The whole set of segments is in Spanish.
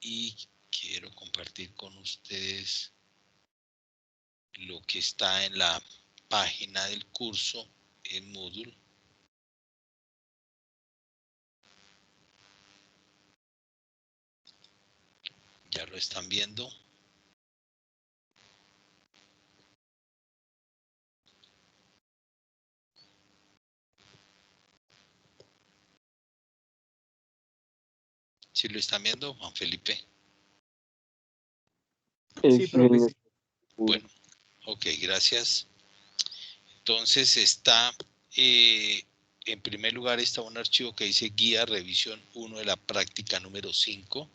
y quiero compartir con ustedes lo que está en la página del curso en Moodle. Ya lo están viendo. ¿Sí lo están viendo, Juan Felipe? Sí, profe, sí. Bueno, ok, gracias. Entonces está, en primer lugar está un archivo que dice guía revisión 1 de la práctica número 5.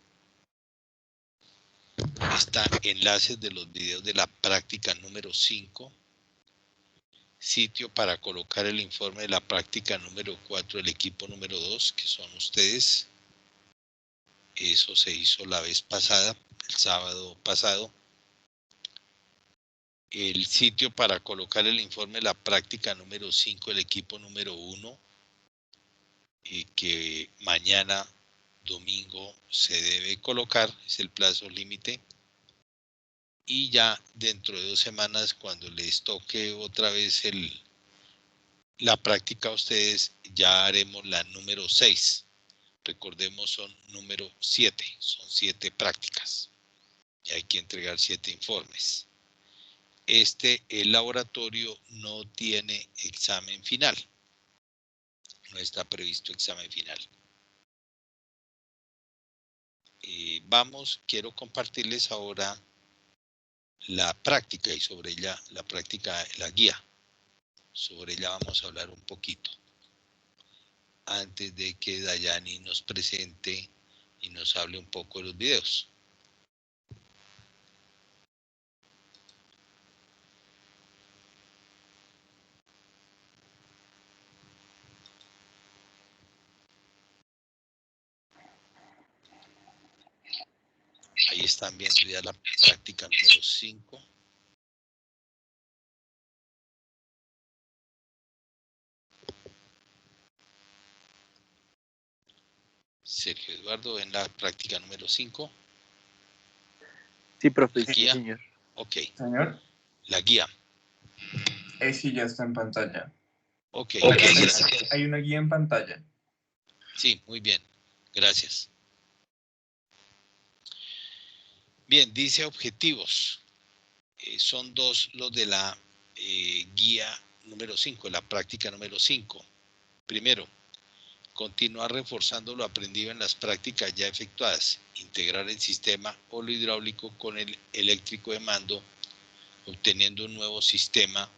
Está enlaces de los videos de la práctica número 5. Sitio para colocar el informe de la práctica número 4 del equipo número 2, que son ustedes. Eso se hizo la vez pasada, el sábado pasado. El sitio para colocar el informe de la práctica número 5 del equipo número 1, que mañana domingo se debe colocar, es el plazo límite. Y ya dentro de 2 semanas, cuando les toque otra vez la práctica a ustedes, ya haremos la número 6. Recordemos, son número 7, son 7 prácticas. Y hay que entregar 7 informes. El laboratorio no tiene examen final. No está previsto examen final. Quiero compartirles ahora la práctica y sobre ella, la práctica, la guía. Sobre ella vamos a hablar un poquito. Antes de que Dayani nos presente y nos hable un poco de los videos. Ahí están viendo ya la práctica número 5. Sergio Eduardo, en la práctica número 5. Sí, profe, La sí, guía. señor. Ok. Señor. La guía. Sí, ya está en pantalla. Ok, Okay. gracias. Hay una guía en pantalla. Sí, muy bien. Gracias. Bien, dice objetivos. Son 2 los de la guía número 5, la práctica número 5. Primero, continuar reforzando lo aprendido en las prácticas ya efectuadas. Integrar el sistema hidráulico con el eléctrico de mando, obteniendo un nuevo sistema,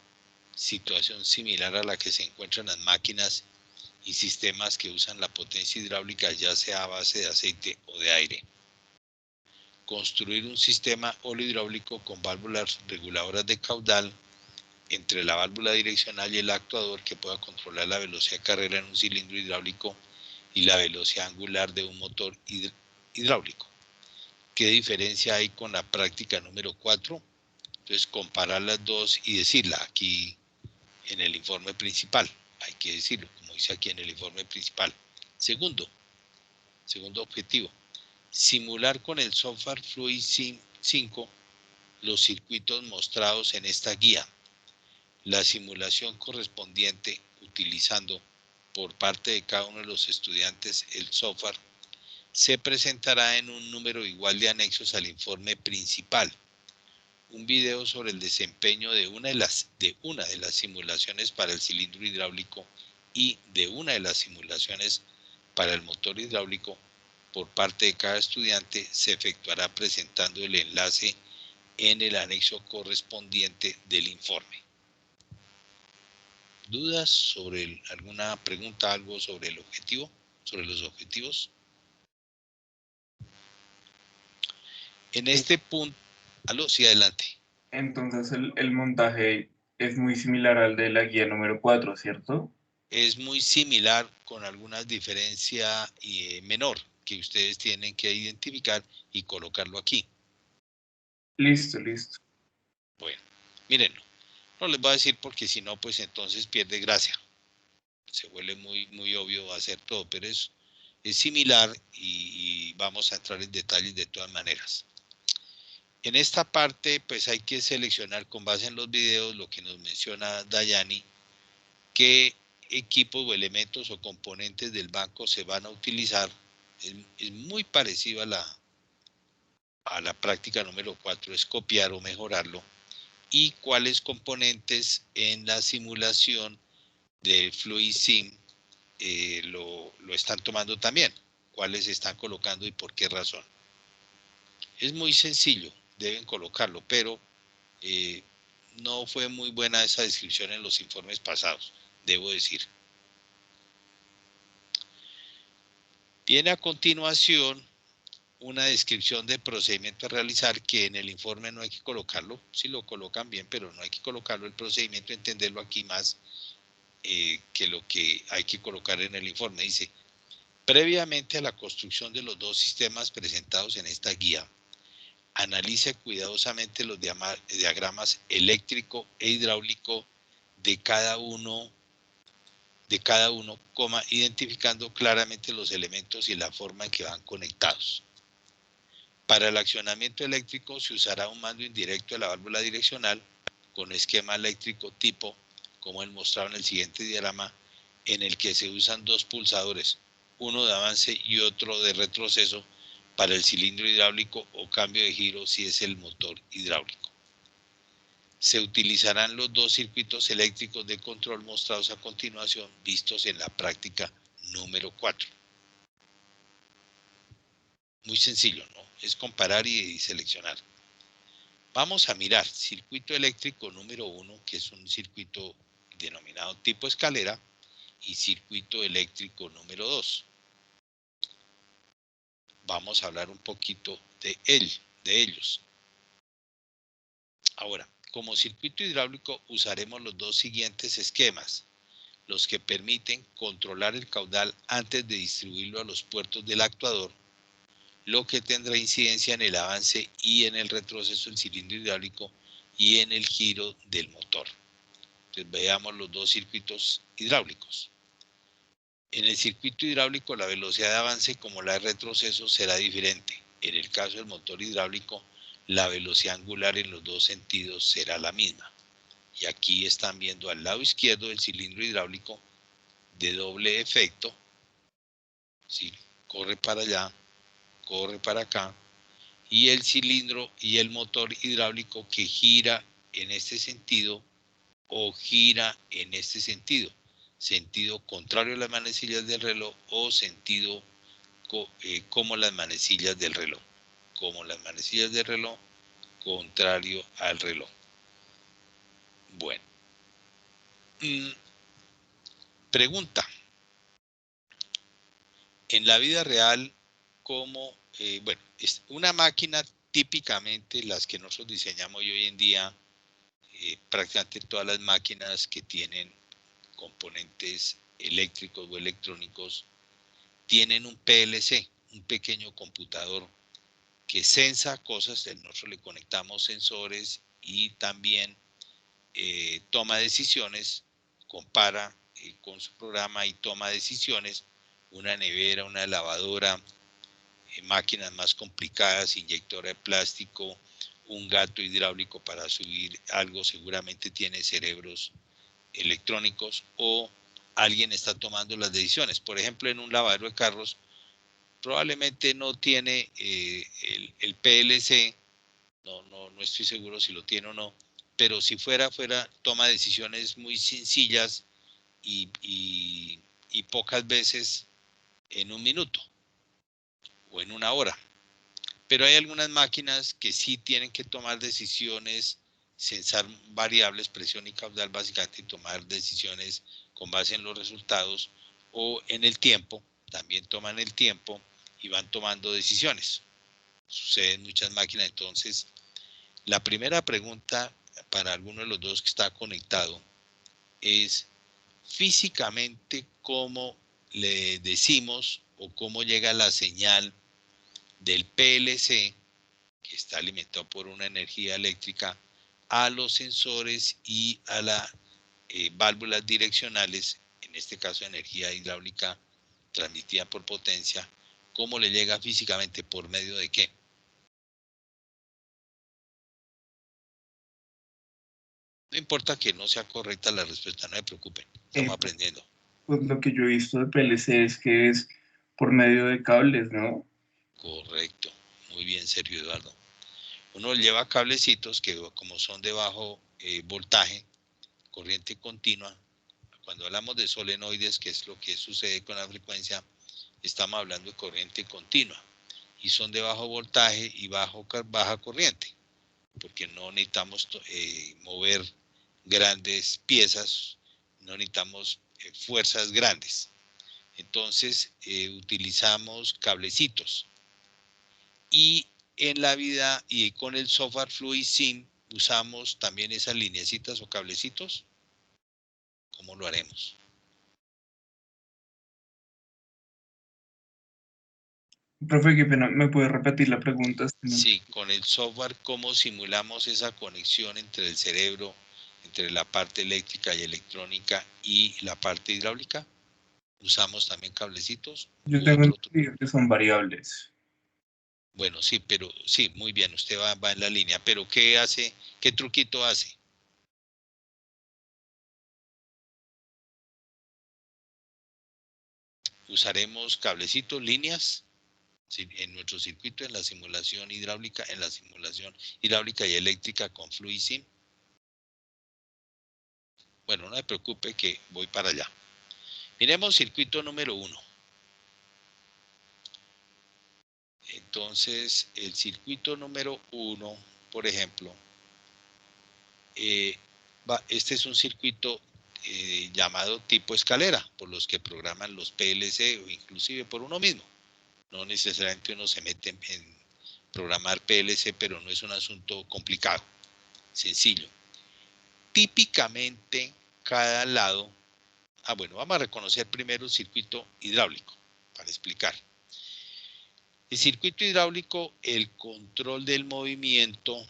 situación similar a la que se encuentra en las máquinas y sistemas que usan la potencia hidráulica, ya sea a base de aceite o de aire. Construir un sistema hidráulico con válvulas reguladoras de caudal entre la válvula direccional y el actuador que pueda controlar la velocidad de carrera en un cilindro hidráulico y la velocidad angular de un motor hidráulico. ¿Qué diferencia hay con la práctica número 4? Entonces, comparar las dos y decirla aquí en el informe principal. Hay que decirlo, como dice aquí en el informe principal. Segundo objetivo, simular con el software Fluid Sim 5 los circuitos mostrados en esta guía. La simulación correspondiente, utilizando por parte de cada uno de los estudiantes el software, se presentará en un número igual de anexos al informe principal. Un video sobre el desempeño de una de las simulaciones para el cilindro hidráulico y de una de las simulaciones para el motor hidráulico por parte de cada estudiante se efectuará presentando el enlace en el anexo correspondiente del informe. ¿Dudas sobre alguna pregunta, algo sobre el objetivo, sobre los objetivos? En este punto, sí, adelante. Entonces el montaje es muy similar al de la guía número 4, ¿cierto? Es muy similar con alguna diferencia menor que ustedes tienen que identificar y colocarlo aquí. Listo. Bueno, mírenlo. No les voy a decir porque si no, pues entonces pierde gracia. Se vuelve muy obvio hacer todo, pero es es similar y vamos a entrar en detalles de todas maneras. En esta parte, pues hay que seleccionar con base en los videos lo que nos menciona Dayani, qué equipos o elementos o componentes del banco se van a utilizar. Es muy parecido a la práctica número 4, es copiar o mejorarlo. Y cuáles componentes en la simulación de FluidSim lo están tomando también, cuáles están colocando y por qué razón. Es muy sencillo, deben colocarlo, pero no fue muy buena esa descripción en los informes pasados, debo decir. Viene a continuación una descripción del procedimiento a realizar, que en el informe no hay que colocarlo, si lo colocan bien, pero no hay que colocarlo, el procedimiento, entenderlo aquí más que lo que hay que colocar en el informe. Dice, previamente a la construcción de los dos sistemas presentados en esta guía, analice cuidadosamente los diagramas eléctrico e hidráulico de cada uno, identificando claramente los elementos y la forma en que van conectados. Para el accionamiento eléctrico se usará un mando indirecto de la válvula direccional con esquema eléctrico tipo, como el mostrado en el siguiente diagrama, en el que se usan dos pulsadores, uno de avance y otro de retroceso para el cilindro hidráulico o cambio de giro si es el motor hidráulico. Se utilizarán los dos circuitos eléctricos de control mostrados a continuación, vistos en la práctica número 4. Muy sencillo, ¿no? Es comparar y seleccionar. Vamos a mirar circuito eléctrico número 1, que es un circuito denominado tipo escalera, y circuito eléctrico número 2. Vamos a hablar un poquito de ellos. Ahora, como circuito hidráulico usaremos los dos siguientes esquemas, los que permiten controlar el caudal antes de distribuirlo a los puertos del actuador, lo que tendrá incidencia en el avance y en el retroceso del cilindro hidráulico y en el giro del motor. Entonces veamos los dos circuitos hidráulicos. En el circuito hidráulico la velocidad de avance como la de retroceso será diferente. En el caso del motor hidráulico, la velocidad angular en los dos sentidos será la misma. Y aquí están viendo al lado izquierdo del cilindro hidráulico de doble efecto. ¿Sí? Corre para allá, corre para acá. Y el cilindro y el motor hidráulico que gira en este sentido o gira en este sentido. Sentido contrario a las manecillas del reloj o sentido como las manecillas del reloj. Como las manecillas del reloj, contrario al reloj. Bueno. Pregunta. En la vida real, ¿cómo? Bueno, es una máquina típicamente, las que nosotros diseñamos hoy en día, prácticamente todas las máquinas que tienen componentes eléctricos o electrónicos, tienen un PLC, un pequeño computador que sensa cosas, nosotros le conectamos sensores y también toma decisiones, compara con su programa y toma decisiones, una nevera, una lavadora, máquinas más complicadas, inyectora de plástico, un gato hidráulico para subir algo, seguramente tiene cerebros electrónicos o alguien está tomando las decisiones. Por ejemplo, en un lavadero de carros, probablemente no tiene el PLC, no estoy seguro si lo tiene o no, pero si fuera, toma decisiones muy sencillas y pocas veces en un minuto o en una hora. Pero hay algunas máquinas que sí tienen que tomar decisiones, censar variables, presión y caudal básicamente, y tomar decisiones con base en los resultados o en el tiempo, también toman el tiempo y van tomando decisiones. Sucede en muchas máquinas. Entonces, la primera pregunta para alguno de los dos que está conectado es físicamente cómo le decimos o cómo llega la señal del PLC, que está alimentado por una energía eléctrica, a los sensores y a las válvulas direccionales, en este caso energía hidráulica transmitida por potencia, ¿cómo le llega físicamente? ¿Por medio de qué? No importa que no sea correcta la respuesta, no se preocupen, estamos aprendiendo. Pues lo que yo he visto de PLC es que es por medio de cables, ¿no? Correcto, muy bien, Sergio Eduardo. Uno lleva cablecitos que como son de bajo voltaje, corriente continua. Cuando hablamos de solenoides, que es lo que sucede con la frecuencia, estamos hablando de corriente continua. Y son de bajo voltaje y baja corriente, porque no necesitamos mover grandes piezas, no necesitamos fuerzas grandes. Entonces utilizamos cablecitos. Y en la vida y con el software FluidSim usamos también esas lineecitas o cablecitos. ¿Cómo lo haremos? Profe, qué pena, ¿me puede repetir la pregunta? Sí, con el software, ¿cómo simulamos esa conexión entre el cerebro, entre la parte eléctrica y electrónica y la parte hidráulica? ¿Usamos también cablecitos? Yo tengo entendido que son variables. Bueno, sí, pero sí, muy bien, usted va en la línea, pero ¿qué hace? ¿Qué truquito hace? Usaremos cablecitos, líneas, en nuestro circuito, en la simulación hidráulica y eléctrica con FluidSim. Bueno, no se preocupe que voy para allá. Miremos circuito número 1. Entonces, el circuito número 1, por ejemplo, este es un circuito llamado tipo escalera, por los que programan los PLC o inclusive por uno mismo. No necesariamente uno se mete en programar PLC, pero no es un asunto complicado, sencillo. Típicamente, cada lado... bueno, vamos a reconocer primero el circuito hidráulico, para explicar. El circuito hidráulico, el control del movimiento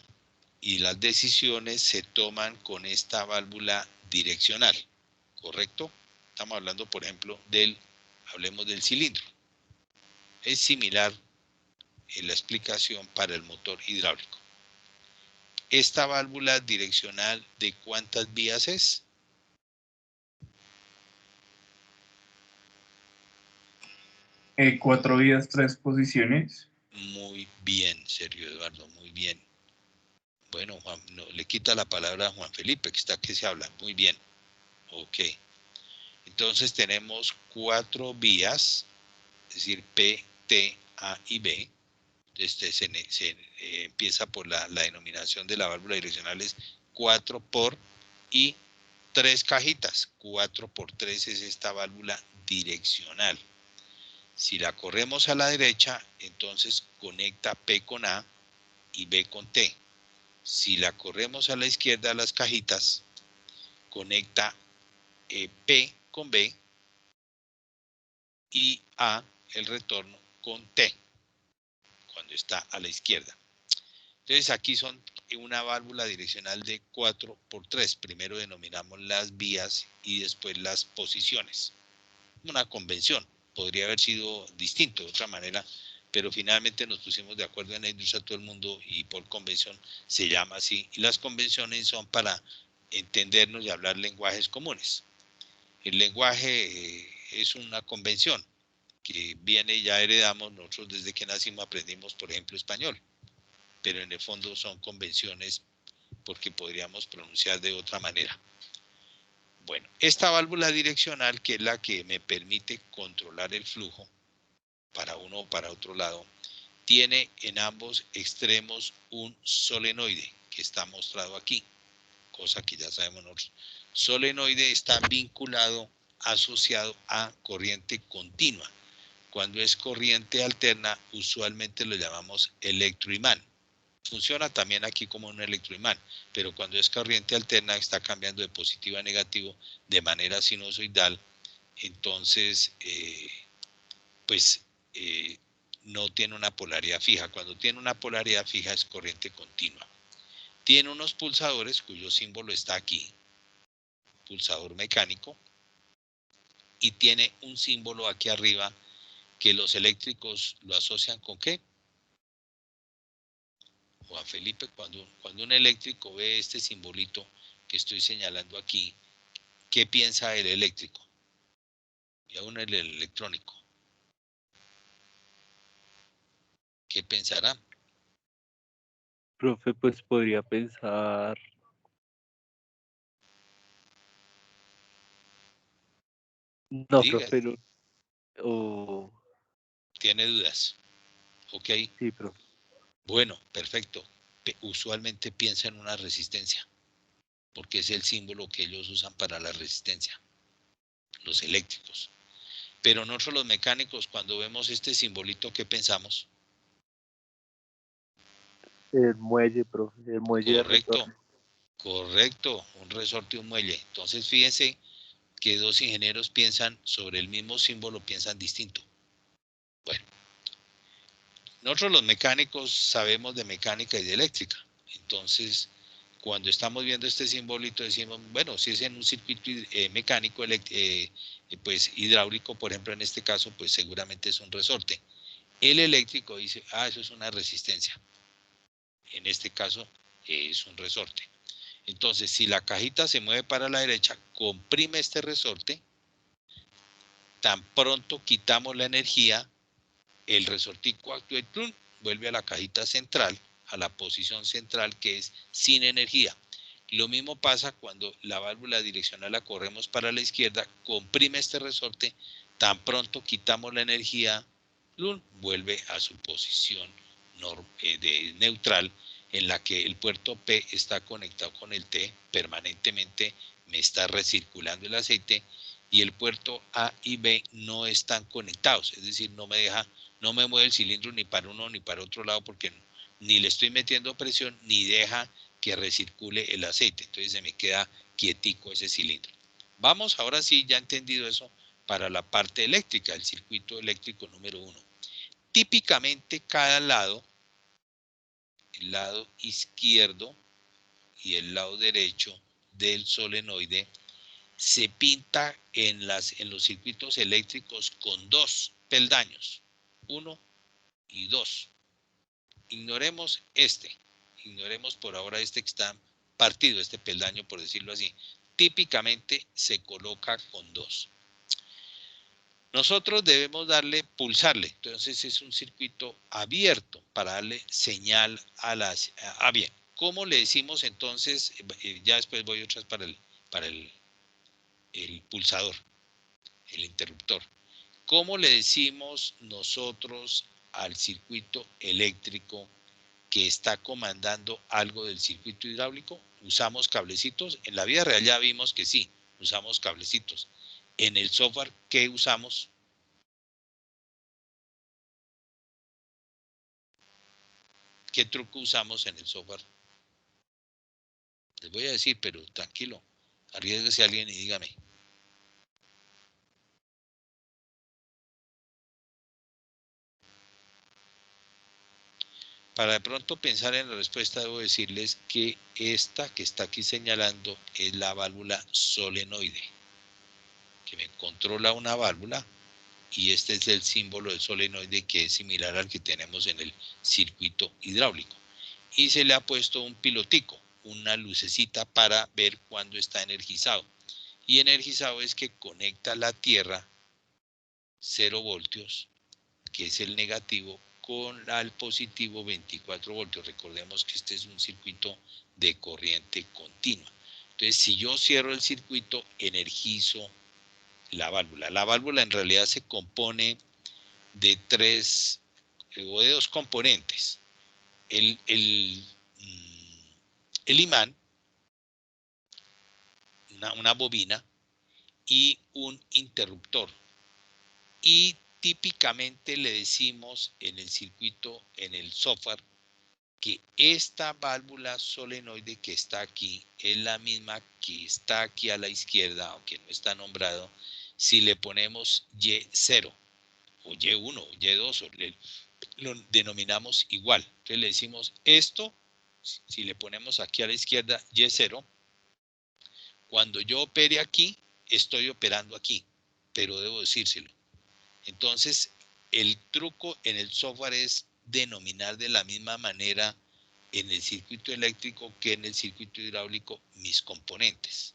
y las decisiones se toman con esta válvula direccional, ¿correcto? Estamos hablando, por ejemplo, hablemos del cilindro. Es similar en la explicación para el motor hidráulico. Esta válvula direccional, ¿de cuántas vías es? Cuatro vías, 3 posiciones. Muy bien, Sergio Eduardo, muy bien. Bueno, Juan, no, le quita la palabra a Juan Felipe, que está que se habla. Muy bien. Ok. Entonces tenemos 4 vías, es decir, P, T, A y B. Empieza por la denominación de la válvula direccional, es 4 por y 3 cajitas. 4 por 3 es esta válvula direccional. Si la corremos a la derecha, entonces conecta P con A y B con T. Si la corremos a la izquierda, las cajitas, conecta P con B y A, el retorno, con T, cuando está a la izquierda. Entonces aquí son una válvula direccional de 4 por 3. Primero denominamos las vías y después las posiciones. Una convención. Podría haber sido distinto de otra manera, pero finalmente nos pusimos de acuerdo en la industria, todo el mundo, y por convención se llama así. Y las convenciones son para entendernos y hablar lenguajes comunes. El lenguaje es una convención que viene, ya heredamos, nosotros desde que nacimos aprendimos, por ejemplo, español, pero en el fondo son convenciones porque podríamos pronunciar de otra manera. Bueno, esta válvula direccional, que es la que me permite controlar el flujo para uno o para otro lado, tiene en ambos extremos un solenoide que está mostrado aquí, cosa que ya sabemos nosotros. Solenoide está vinculado, asociado a corriente continua. Cuando es corriente alterna, usualmente lo llamamos electroimán. Funciona también aquí como un electroimán, pero cuando es corriente alterna está cambiando de positivo a negativo de manera sinusoidal, entonces no tiene una polaridad fija. Cuando tiene una polaridad fija es corriente continua. Tiene unos pulsadores cuyo símbolo está aquí, pulsador mecánico, y tiene un símbolo aquí arriba que los eléctricos lo asocian ¿con qué? Juan Felipe, cuando un eléctrico ve este simbolito que estoy señalando aquí, ¿qué piensa el eléctrico? Y aún el electrónico. ¿Qué pensará? Profe, pues podría pensar. No, Diga, profe, no. O tiene dudas. Ok, sí, profe. bueno, perfecto. Usualmente piensa en una resistencia, porque es el símbolo que ellos usan para la resistencia, los eléctricos. Pero nosotros los mecánicos, cuando vemos este simbolito, ¿qué pensamos? El muelle, profe, el muelle de Correcto, retorno. correcto, un resorte y un muelle. Entonces, fíjense que dos ingenieros piensan sobre el mismo símbolo, piensan distinto. Bueno, nosotros los mecánicos sabemos de mecánica y de eléctrica. Entonces, cuando estamos viendo este simbolito, decimos, bueno, si es en un circuito mecánico, pues hidráulico, por ejemplo, en este caso, pues seguramente es un resorte. El eléctrico dice, eso es una resistencia. En este caso, es un resorte. Entonces, si la cajita se mueve para la derecha, comprime este resorte, tan pronto quitamos la energía, el resortico actúa y ¡plum!, vuelve a la cajita central, a la posición central que es sin energía. Lo mismo pasa cuando la válvula direccional la corremos para la izquierda, comprime este resorte, tan pronto quitamos la energía, ¡plum!, vuelve a su posición de neutral, en la que el puerto P está conectado con el T permanentemente, me está recirculando el aceite, y el puerto A y B no están conectados, es decir, no me mueve el cilindro ni para uno ni para otro lado, porque ni le estoy metiendo presión ni deja que recircule el aceite. Entonces se me queda quietico ese cilindro. Vamos ahora sí, ya entendido eso, para la parte eléctrica, el circuito eléctrico número 1. Típicamente cada lado, el lado izquierdo y el lado derecho del solenoide, se pinta en los circuitos eléctricos con dos peldaños, 1 y 2. Ignoremos por ahora este que está partido, este peldaño, por decirlo así. Típicamente se coloca con 2. Nosotros debemos pulsarle, entonces es un circuito abierto para darle señal a las... bien, ¿cómo le decimos entonces? Ya después voy otra vez para el pulsador, el interruptor. ¿Cómo le decimos nosotros al circuito eléctrico que está comandando algo del circuito hidráulico? ¿Usamos cablecitos? En la vida real ya vimos que sí, usamos cablecitos. En el software, ¿qué usamos? ¿Qué truco usamos en el software? Les voy a decir, pero tranquilo, arriesguese a alguien y dígame. Para de pronto pensar en la respuesta, debo decirles que esta que está aquí señalando es la válvula solenoide, que me controla una válvula, y este es el símbolo del solenoide, que es similar al que tenemos en el circuito hidráulico. Y se le ha puesto un pilotico, una lucecita para ver cuándo está energizado. Y energizado es que conecta la tierra 0 voltios, que es el negativo, con el positivo 24 voltios. Recordemos que este es un circuito de corriente continua. Entonces, si yo cierro el circuito, energizo la válvula. La válvula en realidad se compone de dos componentes. El imán, una bobina y un interruptor. Y típicamente le decimos en el circuito, en el software, que esta válvula solenoide que está aquí es la misma que está aquí a la izquierda, aunque no está nombrado. Si le ponemos Y0 o Y1 o Y2, lo denominamos igual. Entonces le decimos esto, si le ponemos aquí a la izquierda Y0, cuando yo opere aquí, estoy operando aquí. pero debo decírselo. Entonces, el truco en el software es denominar de la misma manera en el circuito eléctrico que en el circuito hidráulico mis componentes.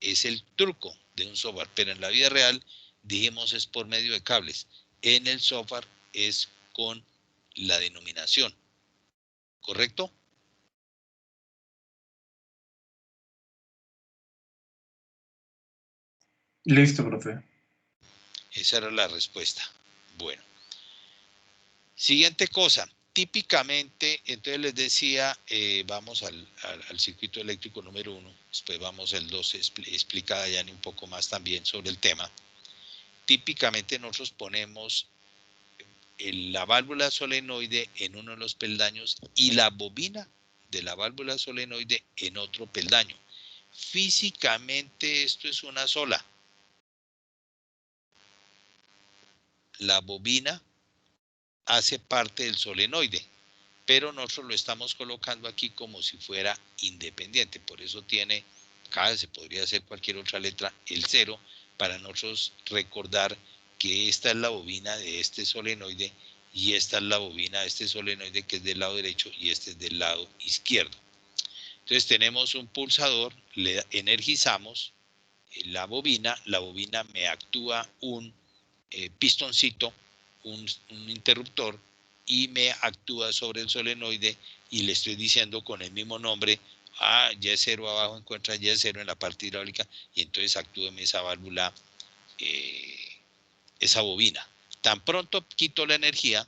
Es el truco de un software, pero en la vida real, dijimos, es por medio de cables. En el software es con la denominación. ¿Correcto? Listo, profe. Esa era la respuesta. Bueno. Siguiente cosa. Típicamente, entonces les decía, vamos al circuito eléctrico número 1, después vamos al 2, explica ya un poco más también sobre el tema. Típicamente nosotros ponemos la válvula solenoide en uno de los peldaños y la bobina de la válvula solenoide en otro peldaño. Físicamente esto es una sola. La bobina hace parte del solenoide, pero nosotros lo estamos colocando aquí como si fuera independiente. Por eso tiene, acá se podría hacer cualquier otra letra, el 0, para nosotros recordar que esta es la bobina de este solenoide y esta es la bobina de este solenoide que es del lado derecho y este es del lado izquierdo. Entonces tenemos un pulsador, le energizamos la bobina me actúa un pistoncito, un interruptor, y me actúa sobre el solenoide y le estoy diciendo con el mismo nombre, Y0 abajo encuentra Y0 en la parte hidráulica y entonces actúeme esa válvula, esa bobina. Tan pronto quito la energía,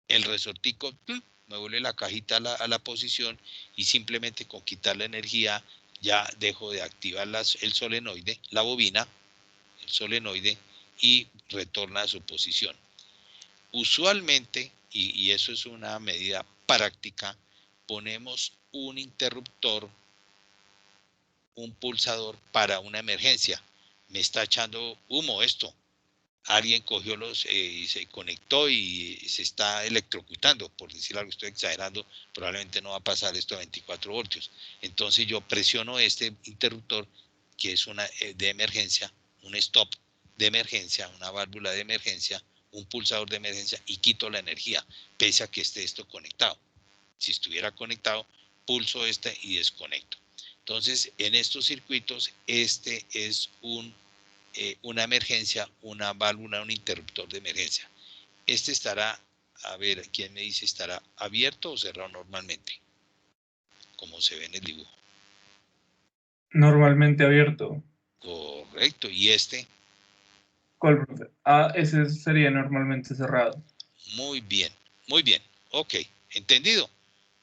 el resortico me vuelve la cajita a la posición y simplemente con quitar la energía ya dejo de activar el solenoide, la bobina, el solenoide, y retorna a su posición. Usualmente, y eso es una medida práctica, ponemos un interruptor, un pulsador para una emergencia. Me está echando humo esto. Alguien cogió y se conectó y se está electrocutando, por decir algo, estoy exagerando, probablemente no va a pasar esto a 24 voltios. Entonces yo presiono este interruptor, que es una de emergencia, un stop de emergencia, una válvula de emergencia, un pulsador de emergencia y quito la energía, pese a que esté esto conectado. Si estuviera conectado, pulso este y desconecto. Entonces, en estos circuitos, este es una emergencia, una válvula, un interruptor de emergencia. Este estará, a ver, ¿quién me dice? ¿Estará abierto o cerrado normalmente? Como se ve en el dibujo. Normalmente abierto. Correcto. ¿Y este? ¿Cuál, profe? Ese sería normalmente cerrado. Muy bien, muy bien. Ok, entendido.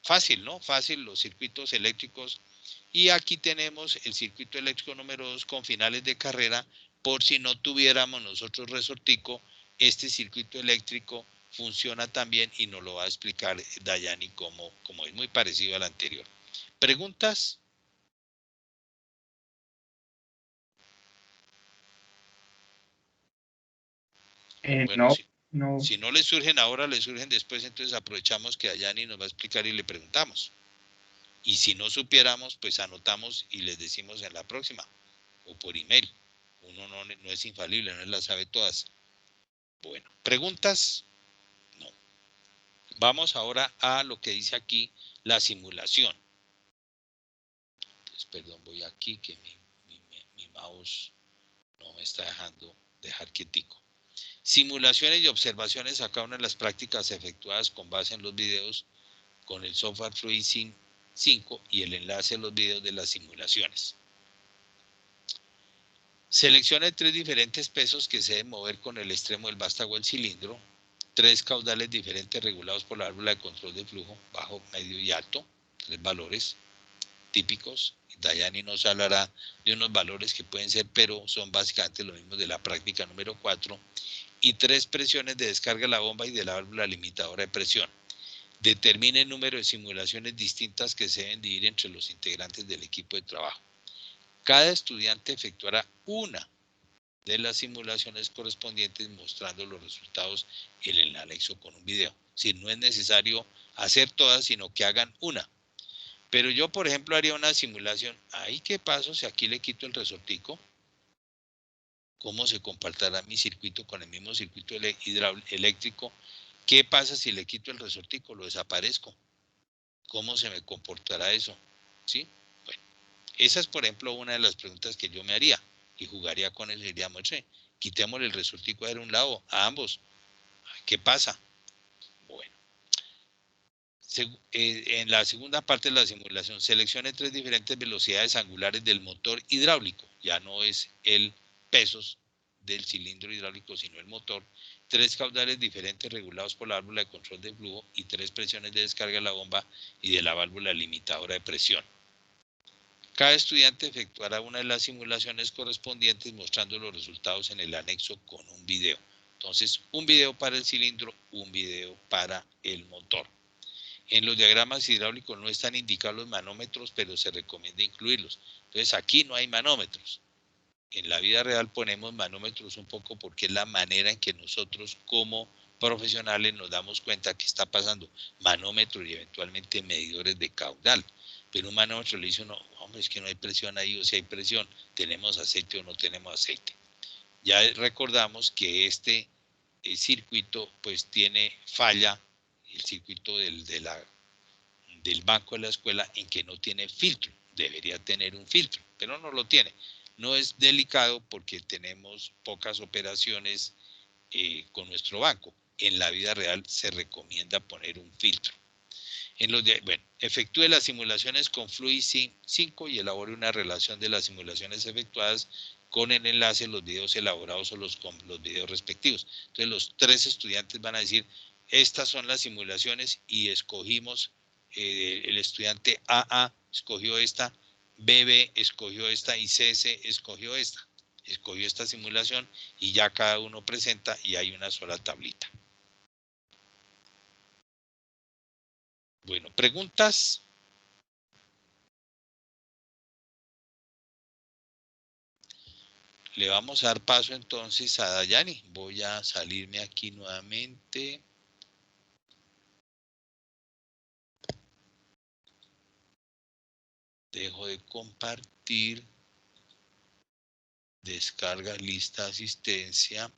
Fácil, ¿no? Fácil los circuitos eléctricos. Y aquí tenemos el circuito eléctrico número 2 con finales de carrera. Por si no tuviéramos nosotros resortico, este circuito eléctrico funciona también y nos lo va a explicar Dayani como es muy parecido al anterior. ¿Preguntas? Bueno, No. si no le surgen ahora, le surgen después, entonces aprovechamos que Dayani nos va a explicar y le preguntamos. Y si no supiéramos, pues anotamos y les decimos en la próxima o por email. Uno no es infalible, no las sabe todas. Bueno, ¿preguntas? No. Vamos ahora a lo que dice aquí, la simulación. Entonces, perdón, voy aquí que mi mouse no me está dejando dejar quietico. Simulaciones y observaciones a cada una de las prácticas efectuadas con base en los videos con el software FluidSim 5 y el enlace a los videos de las simulaciones. Seleccione 3 diferentes pesos que se deben mover con el extremo del vástago del cilindro, 3 caudales diferentes regulados por la válvula de control de flujo, bajo, medio y alto, 3 valores típicos. Dayani nos hablará de unos valores que pueden ser, pero son básicamente los mismos de la práctica número 4, y 3 presiones de descarga de la bomba y de la válvula limitadora de presión. Determine el número de simulaciones distintas que se deben dividir entre los integrantes del equipo de trabajo. Cada estudiante efectuará una de las simulaciones correspondientes mostrando los resultados en el anexo con un video. Si no es necesario hacer todas, sino que hagan una. Pero yo, por ejemplo, haría una simulación. Ahí, ¿qué paso si aquí le quito el resortico? ¿Cómo se comportará mi circuito con el mismo circuito eléctrico? ¿Qué pasa si le quito el resortico? ¿Lo desaparezco? ¿Cómo se me comportará eso? ¿Sí? Bueno, esa es, por ejemplo, una de las preguntas que yo me haría y jugaría con eso y diríamos, quitémosle el resortico a un lado, a ambos. ¿Qué pasa? Bueno. En la segunda parte de la simulación, seleccione 3 diferentes velocidades angulares del motor hidráulico. Ya no es el pesos del cilindro hidráulico, sino el motor. 3 caudales diferentes regulados por la válvula de control de flujo y 3 presiones de descarga de la bomba y de la válvula limitadora de presión. Cada estudiante efectuará una de las simulaciones correspondientes mostrando los resultados en el anexo con un video. Entonces, un video para el cilindro, un video para el motor. En los diagramas hidráulicos no están indicados los manómetros, pero se recomienda incluirlos. Entonces, aquí no hay manómetros. En la vida real ponemos manómetros un poco porque es la manera en que nosotros como profesionales nos damos cuenta que está pasando. Manómetros y eventualmente medidores de caudal. Pero un manómetro le dice uno, hombre, es que no hay presión ahí, o si hay presión, tenemos aceite o no tenemos aceite. Ya recordamos que este circuito pues tiene falla, el circuito del banco de la escuela, en que no tiene filtro. Debería tener un filtro, pero no lo tiene. No es delicado porque tenemos pocas operaciones con nuestro banco. En la vida real se recomienda poner un filtro. Bueno, efectúe las simulaciones con Fluid 5 y elabore una relación de las simulaciones efectuadas con el enlace, los videos elaborados o con los videos respectivos. Entonces, los 3 estudiantes van a decir, estas son las simulaciones y escogimos, el estudiante AA escogió esta, BB escogió esta y CS escogió esta. Escogió esta simulación y ya cada uno presenta y hay una sola tablita. Bueno, ¿preguntas? Le vamos a dar paso entonces a Dayani. Voy a salirme aquí nuevamente. Dejo de compartir. Descarga lista de asistencia.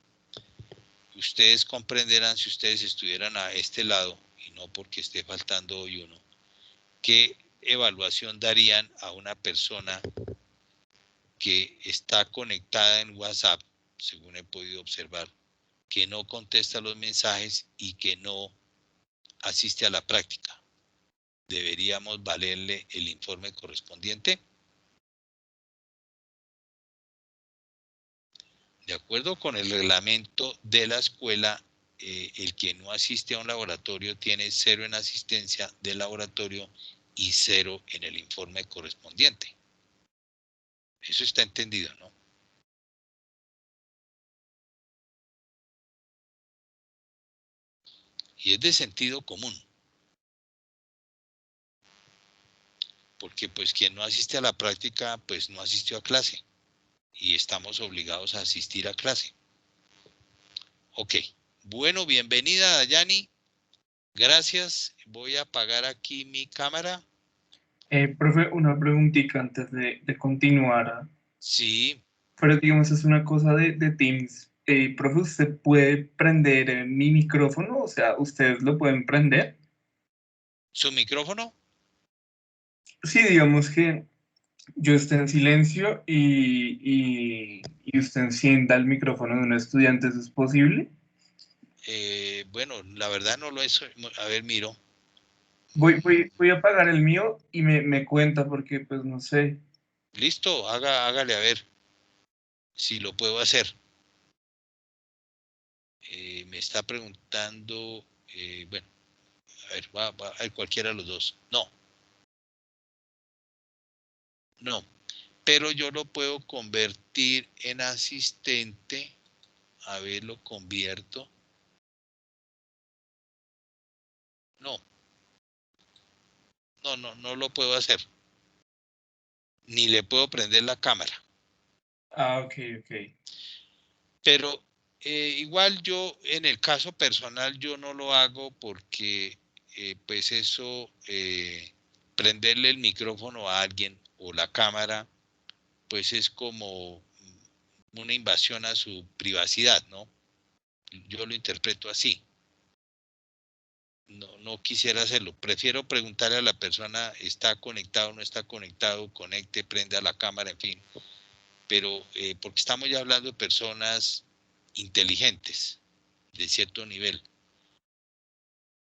Ustedes comprenderán, si ustedes estuvieran a este lado, y no porque esté faltando hoy uno, qué evaluación darían a una persona que está conectada en WhatsApp, según he podido observar, que no contesta los mensajes y que no asiste a la práctica. ¿Deberíamos valerle el informe correspondiente? De acuerdo con el reglamento de la escuela, el que no asiste a un laboratorio tiene 0 en asistencia del laboratorio y 0 en el informe correspondiente. Eso está entendido, ¿no? Y es de sentido común. Porque pues quien no asiste a la práctica, pues no asistió a clase. Y estamos obligados a asistir a clase. Ok. Bueno, bienvenida Dayani. Gracias. Voy a apagar aquí mi cámara. Profe, una preguntita antes de continuar. Sí. Pero digamos, es una cosa de Teams. Profe, ¿usted puede prender mi micrófono? O sea, ¿ustedes lo pueden prender? ¿Su micrófono? Sí, digamos que yo esté en silencio y usted encienda el micrófono de un estudiante, ¿eso es posible? Bueno, la verdad no lo es. A ver, miro. Voy a apagar el mío y me cuenta porque, pues, no sé. Listo, hágale a ver si lo puedo hacer. Me está preguntando, bueno, a ver, va a ver cualquiera de los dos. No, pero yo lo puedo convertir en asistente. A ver, lo convierto. No lo puedo hacer. Ni le puedo prender la cámara. Ah, ok. Pero igual yo, en el caso personal, yo no lo hago porque, pues eso, prenderle el micrófono a alguien o la cámara, pues es como una invasión a su privacidad, ¿no? Yo lo interpreto así. No quisiera hacerlo. Prefiero preguntarle a la persona, ¿está conectado o no está conectado? Conecte, prenda la cámara, en fin. Pero porque estamos ya hablando de personas inteligentes, de cierto nivel.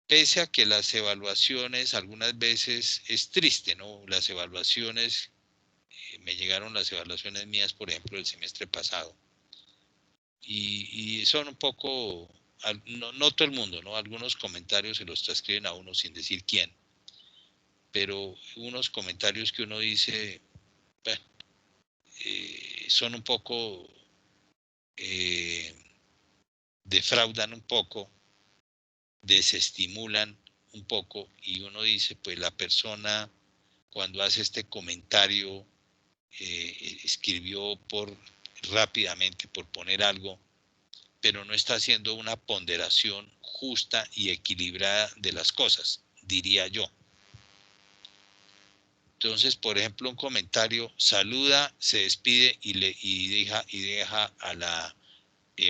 Pese a que las evaluaciones, algunas veces es triste, ¿no? Las evaluaciones, me llegaron las evaluaciones mías, por ejemplo, del semestre pasado. Y son un poco, no todo el mundo, ¿no? Algunos comentarios se los transcriben a uno sin decir quién. Pero unos comentarios que uno dice, bueno, son un poco, defraudan un poco, desestimulan un poco, y uno dice, pues la persona cuando hace este comentario escribió rápidamente por poner algo, pero no está haciendo una ponderación justa y equilibrada de las cosas, diría yo. Entonces, por ejemplo, un comentario, saluda, se despide y deja a la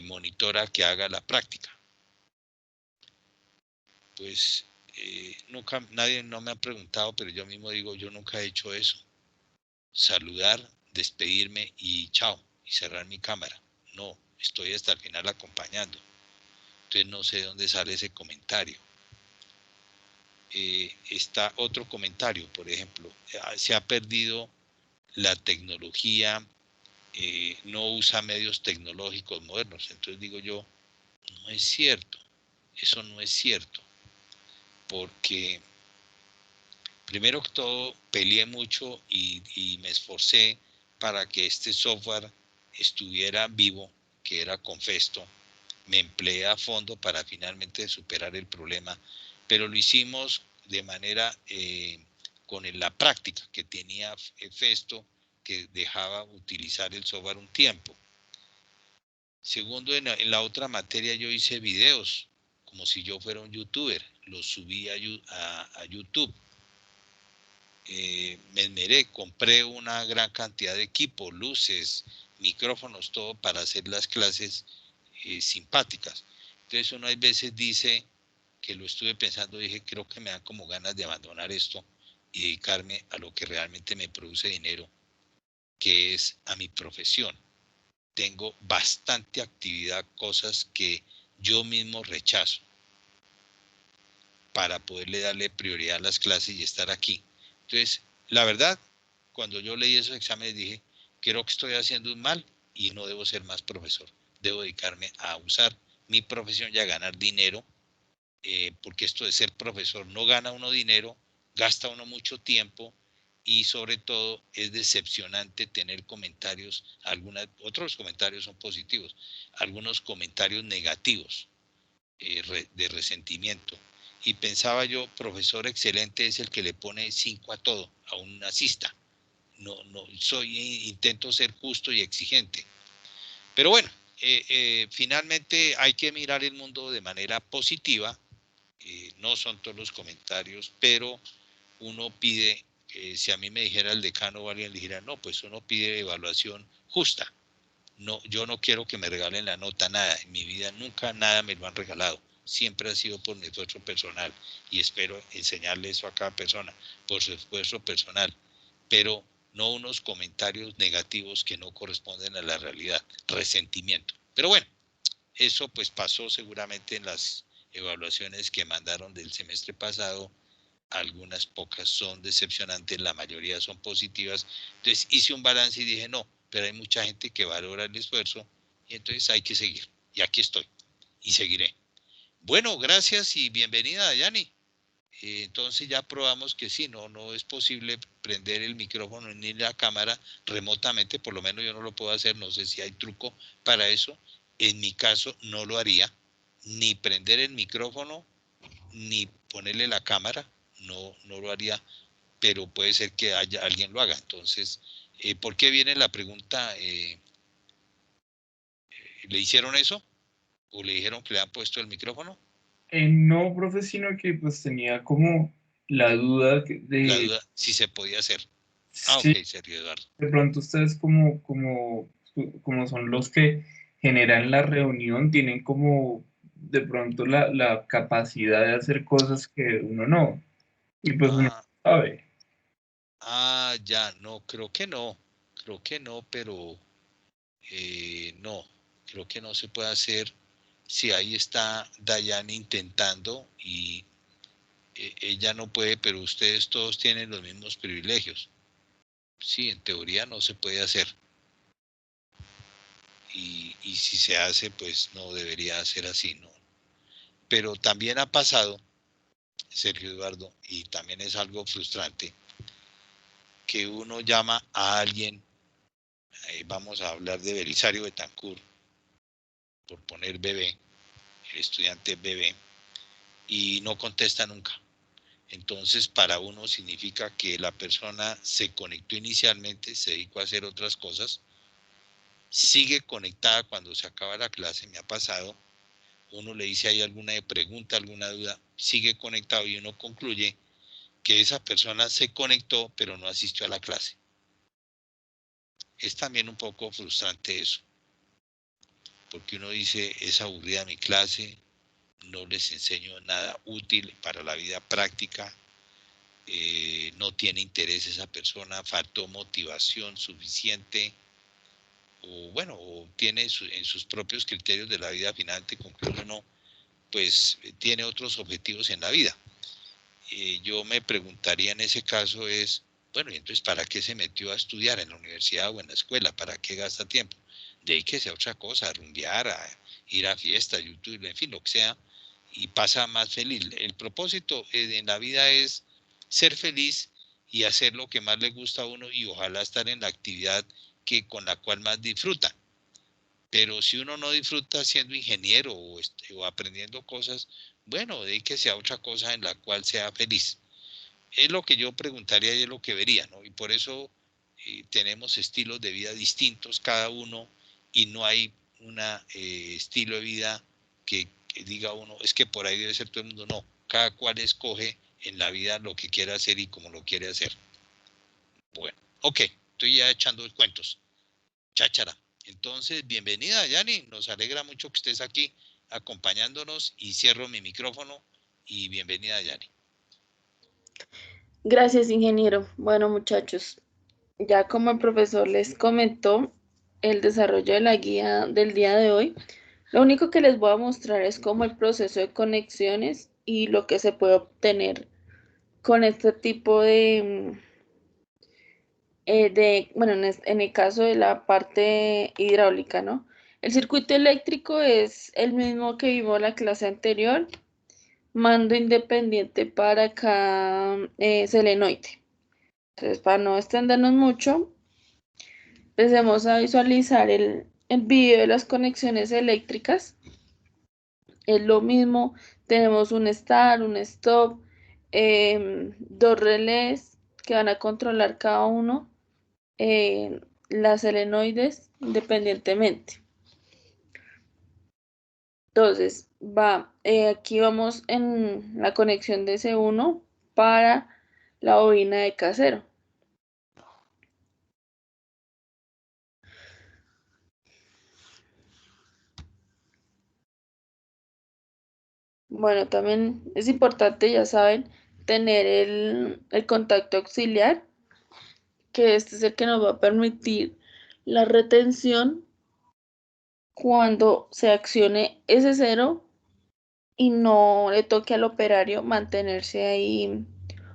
monitora que haga la práctica. Pues nunca, nadie no me ha preguntado, pero yo mismo digo, yo nunca he hecho eso. Saludar, despedirme y chao, y cerrar mi cámara. No, estoy hasta el final acompañando. Entonces no sé de dónde sale ese comentario. Está otro comentario, por ejemplo, se ha perdido la tecnología, no usa medios tecnológicos modernos. Entonces digo yo, no es cierto, eso no es cierto, porque primero que todo peleé mucho y me esforcé para que este software estuviera vivo, que era Confesto. Me empleé a fondo para finalmente superar el problema, pero lo hicimos de manera con la práctica que tenía Festo, que dejaba utilizar el software un tiempo. Segundo, en la otra materia yo hice videos, como si yo fuera un youtuber, los subí a YouTube. Me esmeré, compré una gran cantidad de equipo, luces, micrófonos, todo para hacer las clases simpáticas. Entonces uno a veces dice, que lo estuve pensando, dije, creo que me dan como ganas de abandonar esto y dedicarme a lo que realmente me produce dinero, que es a mi profesión. Tengo bastante actividad, cosas que yo mismo rechazo para poderle darle prioridad a las clases y estar aquí. Entonces, la verdad, cuando yo leí esos exámenes dije, creo que estoy haciendo un mal y no debo ser más profesor. Debo dedicarme a usar mi profesión y a ganar dinero, porque esto de ser profesor no gana uno dinero, gasta uno mucho tiempo y sobre todo es decepcionante tener comentarios, otros comentarios son positivos, algunos comentarios negativos de resentimiento. Y pensaba yo, profesor excelente es el que le pone 5 a todo, a un nazista. No, intento ser justo y exigente. Pero bueno, finalmente hay que mirar el mundo de manera positiva. No son todos los comentarios, pero uno pide, si a mí me dijera el decano o alguien le dijera, no, pues uno pide evaluación justa. No, yo no quiero que me regalen la nota, nada. En mi vida nunca nada me lo han regalado. Siempre ha sido por mi esfuerzo personal y espero enseñarle eso a cada persona, por su esfuerzo personal, pero no unos comentarios negativos que no corresponden a la realidad, resentimiento. Pero bueno, eso pues pasó seguramente en las evaluaciones que mandaron del semestre pasado. Algunas pocas son decepcionantes, la mayoría son positivas. Entonces hice un balance y dije, no, pero hay mucha gente que valora el esfuerzo y entonces hay que seguir. Y aquí estoy y seguiré. Bueno, gracias y bienvenida, Dayani. Entonces ya probamos que sí, no es posible prender el micrófono ni la cámara remotamente, por lo menos yo no lo puedo hacer, no sé si hay truco para eso. En mi caso no lo haría, ni prender el micrófono, ni ponerle la cámara, no lo haría, pero puede ser que alguien lo haga. Entonces, ¿por qué viene la pregunta? ¿Le hicieron eso? ¿O le dijeron que le han puesto el micrófono? No, profe, sino que pues tenía como la duda La de duda, si se podía hacer. Ah, si ok, Sergio Eduardo. de pronto ustedes como como son los que generan la reunión, tienen como de pronto la capacidad de hacer cosas que uno no. Y pues uno sabe. Ya, no, creo que no, pero no, creo que no se puede hacer. Si ahí está Dayane intentando y ella no puede, pero ustedes todos tienen los mismos privilegios. Sí, en teoría no se puede hacer. Y si se hace, pues no debería ser así, ¿no? Pero también ha pasado, Sergio Eduardo, y también es algo frustrante, que uno llama a alguien, vamos a hablar de Belisario Betancur, por poner bebé, el estudiante bebé, y no contesta nunca. Entonces, para uno significa que la persona se conectó inicialmente, se dedicó a hacer otras cosas, sigue conectada cuando se acaba la clase, me ha pasado, uno le dice hay alguna pregunta, alguna duda, sigue conectado y uno concluye que esa persona se conectó pero no asistió a la clase. Es también un poco frustrante eso, porque uno dice es aburrida mi clase, no les enseño nada útil para la vida práctica, no tiene interés esa persona, faltó motivación suficiente, o bueno, o tiene en sus propios criterios de la vida final te concluye uno, pues tiene otros objetivos en la vida. Yo me preguntaría en ese caso es, bueno, y entonces ¿para qué se metió a estudiar en la universidad o en la escuela? ¿Para qué gasta tiempo? Dedíquese a otra cosa, a rumbear, a ir a fiestas, YouTube, en fin, lo que sea, y pasa más feliz. El propósito en la vida es ser feliz y hacer lo que más le gusta a uno y ojalá estar en la actividad con la cual más disfruta. Pero si uno no disfruta siendo ingeniero o aprendiendo cosas, bueno, dedíquese a otra cosa en la cual sea feliz. Es lo que yo preguntaría y es lo que vería, ¿no? Y por eso tenemos estilos de vida distintos cada uno y no hay un estilo de vida que diga uno, es que por ahí debe ser todo el mundo. No, cada cual escoge en la vida lo que quiere hacer y como lo quiere hacer. Bueno, ok, estoy ya echando cuentos. Cháchara. Entonces, bienvenida, Yani. Nos alegra mucho que estés aquí acompañándonos y cierro mi micrófono y bienvenida, Yani. Gracias, ingeniero. Bueno, muchachos, ya como el profesor les comentó el desarrollo de la guía del día de hoy, lo único que les voy a mostrar es como el proceso de conexiones y lo que se puede obtener con este tipo bueno, en el caso de la parte hidráulica, ¿no? El circuito eléctrico es el mismo que vimos en la clase anterior, mando independiente para cada selenoide. Entonces, para no extendernos mucho, empecemos a visualizar el vídeo de las conexiones eléctricas. Es lo mismo, tenemos un start, un stop, dos relés que van a controlar cada uno las selenoides independientemente. Entonces, aquí vamos en la conexión de C1 para la bobina de casero. Bueno, también es importante, ya saben, tener el contacto auxiliar, que este es el que nos va a permitir la retención cuando se accione S0 y no le toque al operario mantenerse ahí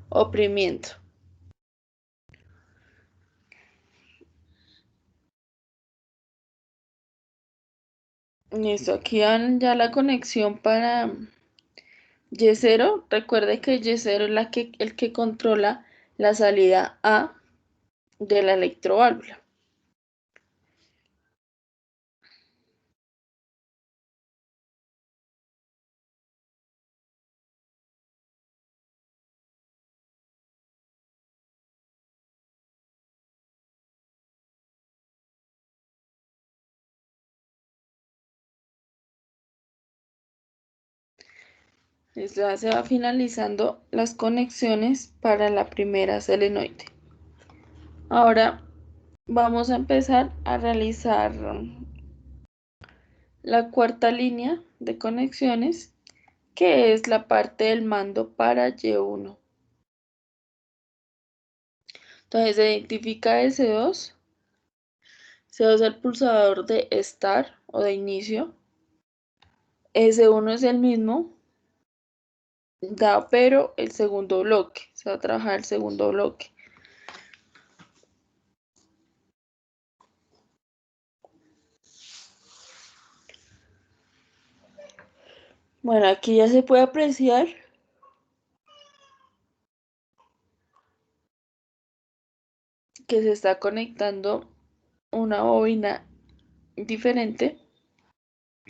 oprimiendo. Listo, aquí van ya la conexión para Y0. Recuerde que Y0 es el que controla la salida A de la electroválvula. Ya se va finalizando las conexiones para la primera selenoide. Ahora vamos a empezar a realizar la cuarta línea de conexiones, que es la parte del mando para Y1. Entonces se identifica S2. S2 es el pulsador de start o de inicio. S1 es el mismo, pero el segundo bloque. Se va a trabajar el segundo bloque. Bueno, aquí ya se puede apreciar que se está conectando una bobina diferente.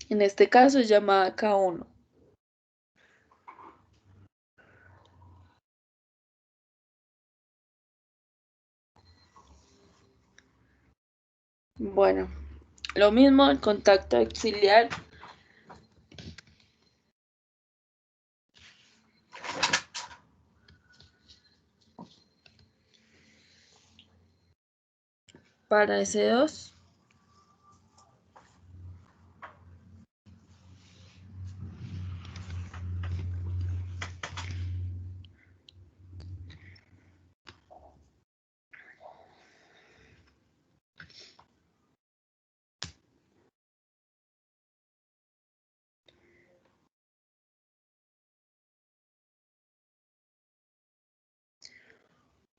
En este caso es llamada K1. Bueno, lo mismo el contacto auxiliar. Para S2.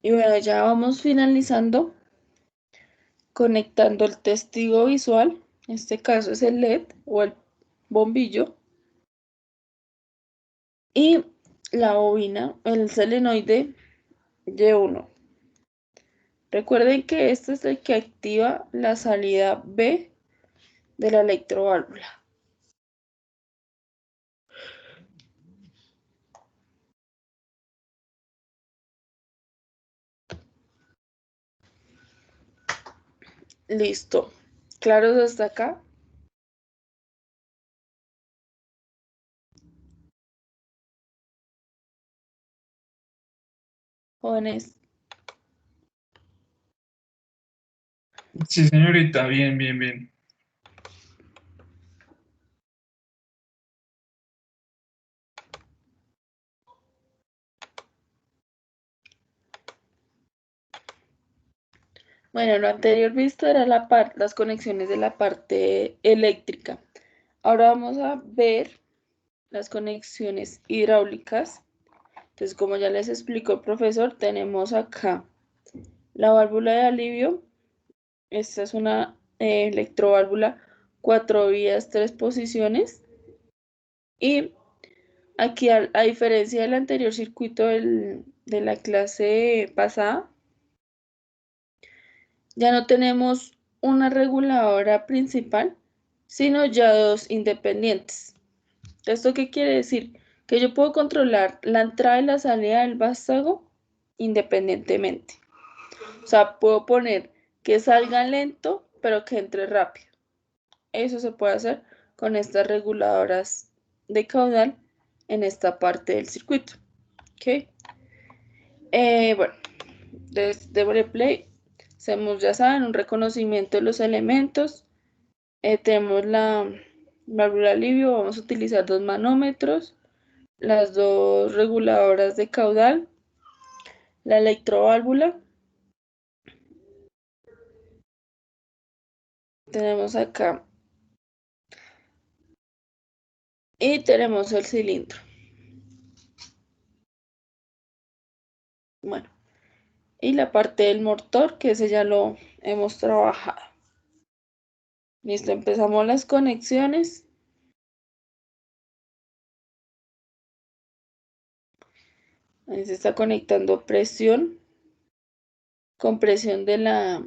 Y bueno, ya vamos finalizando, conectando el testigo visual. En este caso es el LED o el bombillo. Y la bobina, el solenoide Y1. Recuerden que este es el que activa la salida B de la electroválvula. Listo. ¿Claros hasta acá? Jóvenes. Sí, señorita, bien, bien, bien. Bueno, lo anterior visto era las conexiones de la parte eléctrica. Ahora vamos a ver las conexiones hidráulicas. Entonces, como ya les explicó el profesor, tenemos acá la válvula de alivio. Esta es una electroválvula 4 vías, 3 posiciones. Y aquí, a diferencia del anterior circuito de la clase pasada, ya no tenemos una reguladora principal, sino ya dos independientes. ¿Esto qué quiere decir? Que yo puedo controlar la entrada y la salida del vástago independientemente. O sea, puedo poner que salga lento, pero que entre rápido. Eso se puede hacer con estas reguladoras de caudal en esta parte del circuito. ¿Ok? Bueno, desde play hacemos, ya saben, un reconocimiento de los elementos. Tenemos la válvula de alivio, vamos a utilizar 2 manómetros, las 2 reguladoras de caudal, la electroválvula. Tenemos acá y tenemos el cilindro. Bueno, y la parte del motor, que ese ya lo hemos trabajado. Listo, empezamos las conexiones. Ahí se está conectando presión, compresión de la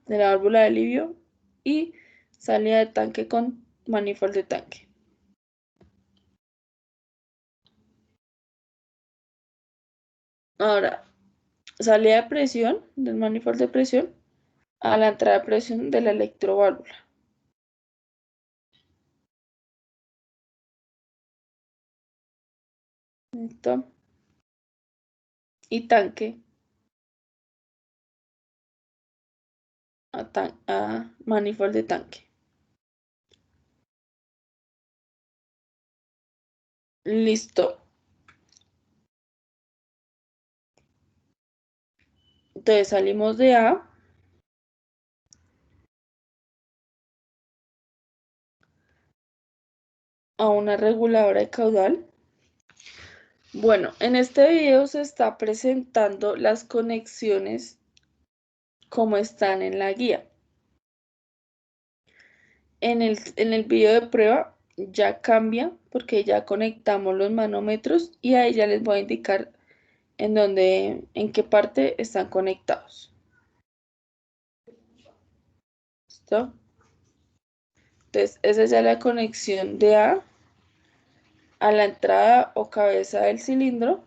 válvula de alivio y salida de tanque con manifold de tanque. Ahora, salida de presión del manifold de presión a la entrada de presión de la electroválvula. ¿Listo? Y tanque a manifold de tanque. Listo. Entonces salimos de A. A una reguladora de caudal. Bueno, en este video se está presentando las conexiones como están en la guía. En el video de prueba ya cambia porque ya conectamos los manómetros y ahí ya les voy a indicar en qué parte están conectados. ¿Listo? Entonces, esa es ya la conexión de A la entrada o cabeza del cilindro.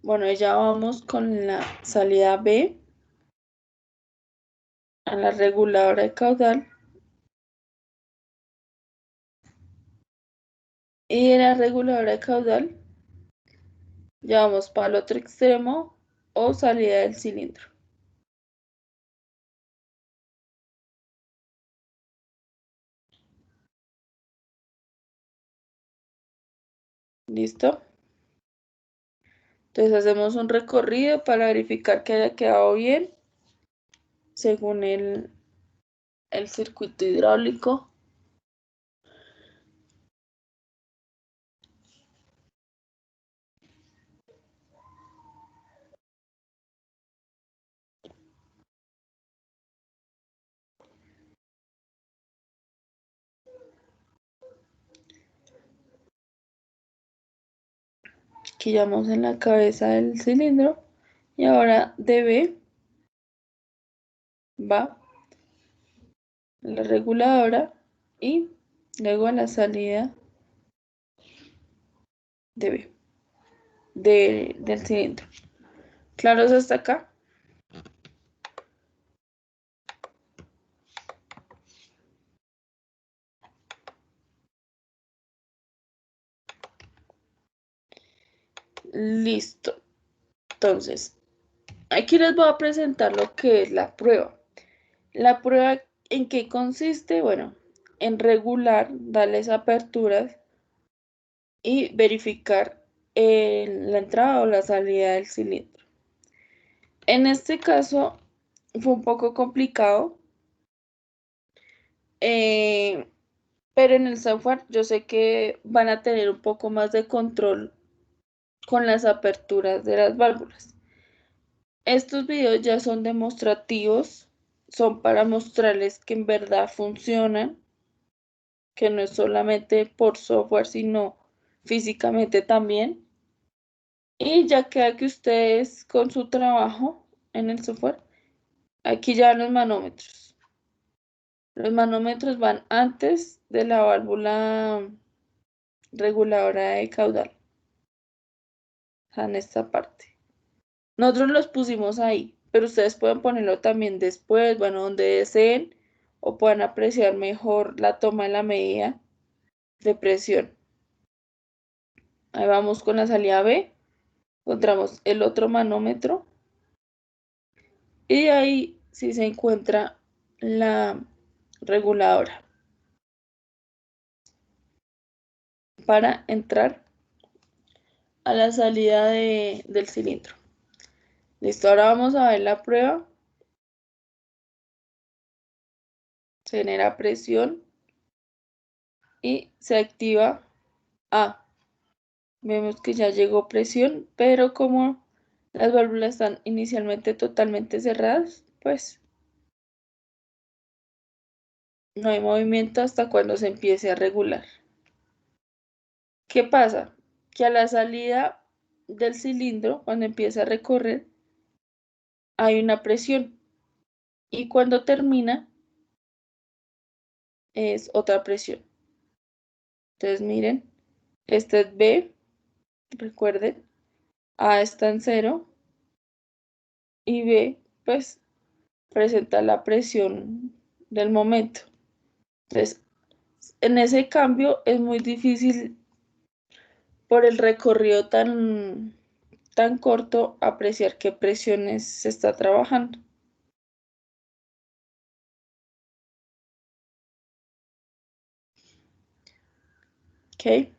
Bueno, ya vamos con la salida B a la reguladora de caudal. Y en la reguladora de caudal ya vamos para el otro extremo o salida del cilindro. ¿Listo? Entonces hacemos un recorrido para verificar que haya quedado bien según el circuito hidráulico. Aquí ya vamos en la cabeza del cilindro y ahora DB va a la reguladora y luego a la salida DB del cilindro. ¿Claros hasta acá? Listo. Entonces, aquí les voy a presentar lo que es la prueba. La prueba, ¿en qué consiste? Bueno, en regular, darles aperturas y verificar la entrada o la salida del cilindro. En este caso fue un poco complicado, pero en el software yo sé que van a tener un poco más de control con las aperturas de las válvulas. Estos videos ya son demostrativos, son para mostrarles que en verdad funcionan, que no es solamente por software, sino físicamente también. Y ya queda que ustedes con su trabajo en el software, aquí ya los manómetros. Los manómetros van antes de la válvula reguladora de caudal, o sea, en esta parte. Nosotros los pusimos ahí, pero ustedes pueden ponerlo también después, bueno, donde deseen, o puedan apreciar mejor la toma de la medida de presión. Ahí vamos con la salida B, encontramos el otro manómetro y ahí sí se encuentra la reguladora para entrar a la salida del cilindro. Listo, ahora vamos a ver la prueba. Se genera presión y se activa A. Vemos que ya llegó presión, pero como las válvulas están inicialmente totalmente cerradas, pues no hay movimiento hasta cuando se empiece a regular. ¿Qué pasa? Que a la salida del cilindro, cuando empieza a recorrer, hay una presión y cuando termina es otra presión. Entonces miren, este es B, recuerden, A está en 0 y B, pues, presenta la presión del momento. Entonces, en ese cambio es muy difícil por el recorrido tan corto apreciar qué presiones se está trabajando. ¿Ok?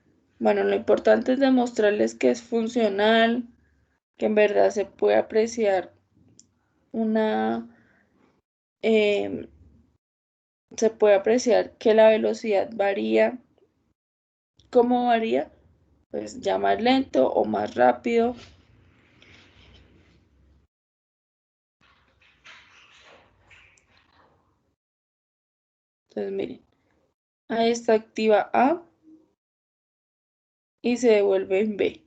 Bueno, lo importante es demostrarles que es funcional, que en verdad se puede apreciar se puede apreciar que la velocidad varía. ¿Cómo varía? Pues ya más lento o más rápido. Entonces, miren, ahí está activa A y se devuelve en B.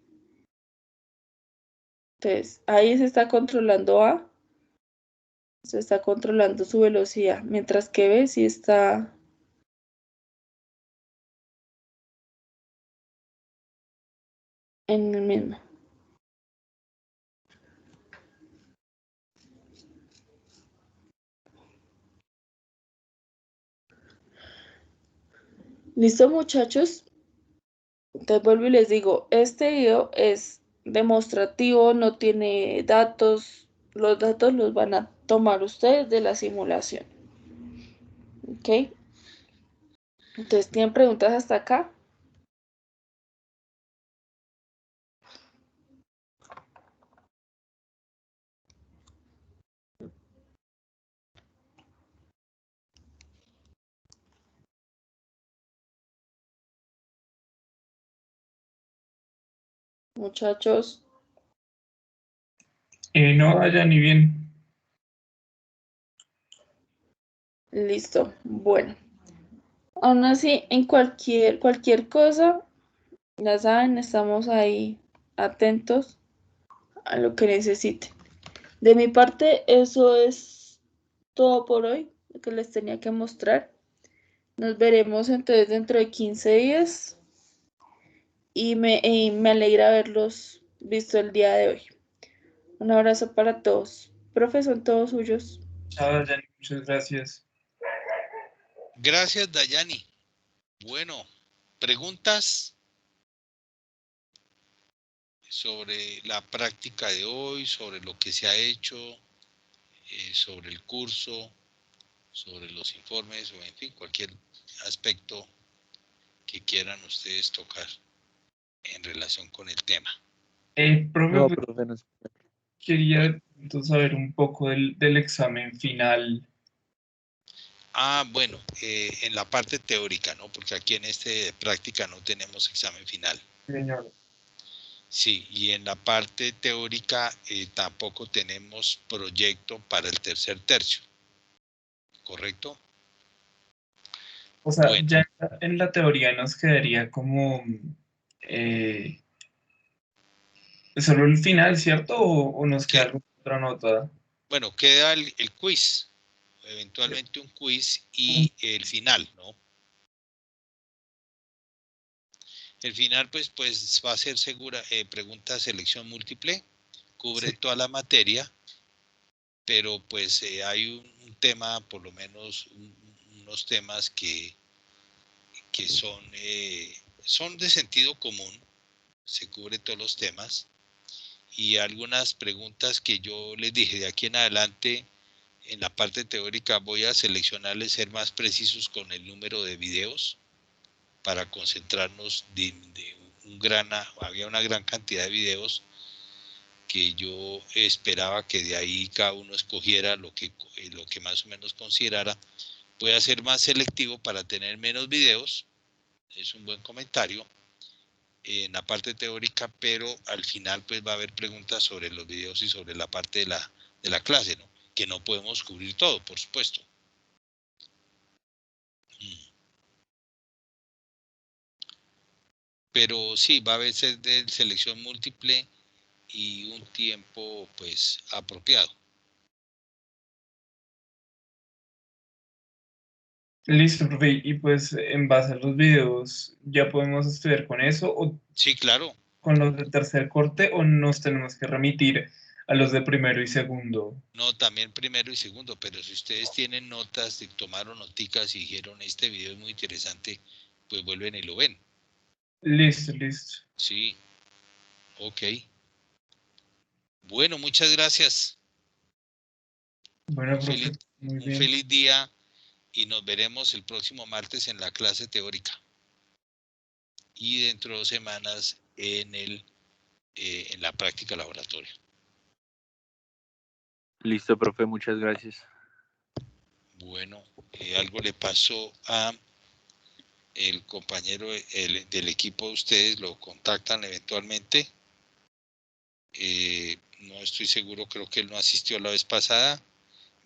Entonces, ahí se está controlando A, se está controlando su velocidad, mientras que B sí está en el mismo. ¿Listo, muchachos? Entonces vuelvo y les digo, este video es demostrativo, no tiene datos, los datos los van a tomar ustedes de la simulación. ¿Ok? Entonces, ¿tienen preguntas hasta acá? Muchachos, No, vaya ni bien. listo. Bueno, aún así, en cualquier cosa, ya saben, estamos ahí atentos a lo que necesiten. De mi parte, eso es todo por hoy, lo que les tenía que mostrar. Nos veremos entonces dentro de 15 días y me alegra haberlos visto el día de hoy. Un abrazo para todos. Profe, son todos suyos. Chao, Dayani, muchas gracias. Gracias, Dayani. Bueno, preguntas sobre la práctica de hoy, sobre lo que se ha hecho, sobre el curso, sobre los informes o en fin, cualquier aspecto que quieran ustedes tocar en relación con el tema. Profe, No, pues, profe, no sé. quería entonces saber un poco del examen final. Bueno, en la parte teórica, ¿no? Porque aquí en este de práctica no tenemos examen final. Señor. Sí, y en la parte teórica tampoco tenemos proyecto para el tercer tercio, ¿correcto? O sea, Bueno, ya en la teoría nos quedaría como eh, solo el final, ¿cierto? ¿O nos queda alguna otra nota? bueno, queda el quiz, eventualmente un quiz y el final, ¿no? El final, pues va a ser segura, pregunta selección múltiple, cubre Sí. toda la materia, pero pues hay un tema, por lo menos unos temas que son de sentido común, se cubre todos los temas, y algunas preguntas que yo les dije de aquí en adelante, en la parte teórica voy a seleccionarles, ser más precisos con el número de videos, para concentrarnos había una gran cantidad de videos que yo esperaba que de ahí cada uno escogiera lo que más o menos considerara. Voy a ser más selectivo para tener menos videos, es un buen comentario en la parte teórica, pero al final pues va a haber preguntas sobre los videos y sobre la parte de la clase, ¿no? Que no podemos cubrir todo, por supuesto. Pero sí, va a haber de selección múltiple y un tiempo pues apropiado. Listo, profe. Y pues en base a los videos, ¿ya podemos estudiar con eso o Sí, claro. con los de tercer corte o nos tenemos que remitir a los de primero y segundo? No, también primero y segundo, pero si ustedes tienen notas, tomaron noticas y dijeron este video es muy interesante, pues vuelven y lo ven. Listo, listo. Sí, ok. Bueno, muchas gracias. Bueno, Un profe, feliz, muy un bien. feliz día y nos veremos el próximo martes en la clase teórica. Y dentro de 2 semanas en la práctica laboratorio. Listo, profe, muchas gracias. Bueno, algo le pasó a el compañero del equipo de ustedes, lo contactan eventualmente. No estoy seguro, creo que él no asistió la vez pasada.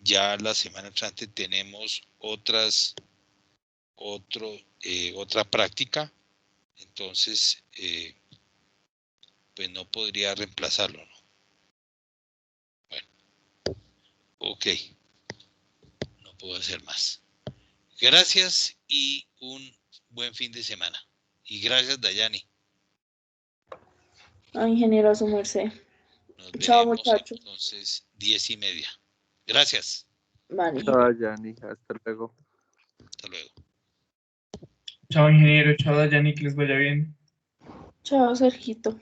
Ya la semana entrante tenemos otra práctica, entonces pues no podría reemplazarlo, ¿no? Bueno, ok, no puedo hacer más. Gracias y un buen fin de semana. Y gracias, Dayani. Ingeniero, a su merced. Nos Chao, veremos muchachos. entonces 10:30. Gracias. Vale. Chao, Yanni, hasta luego. Hasta luego. Chao, ingeniero. Chao, Dayani, que les vaya bien. Chao, Sergito.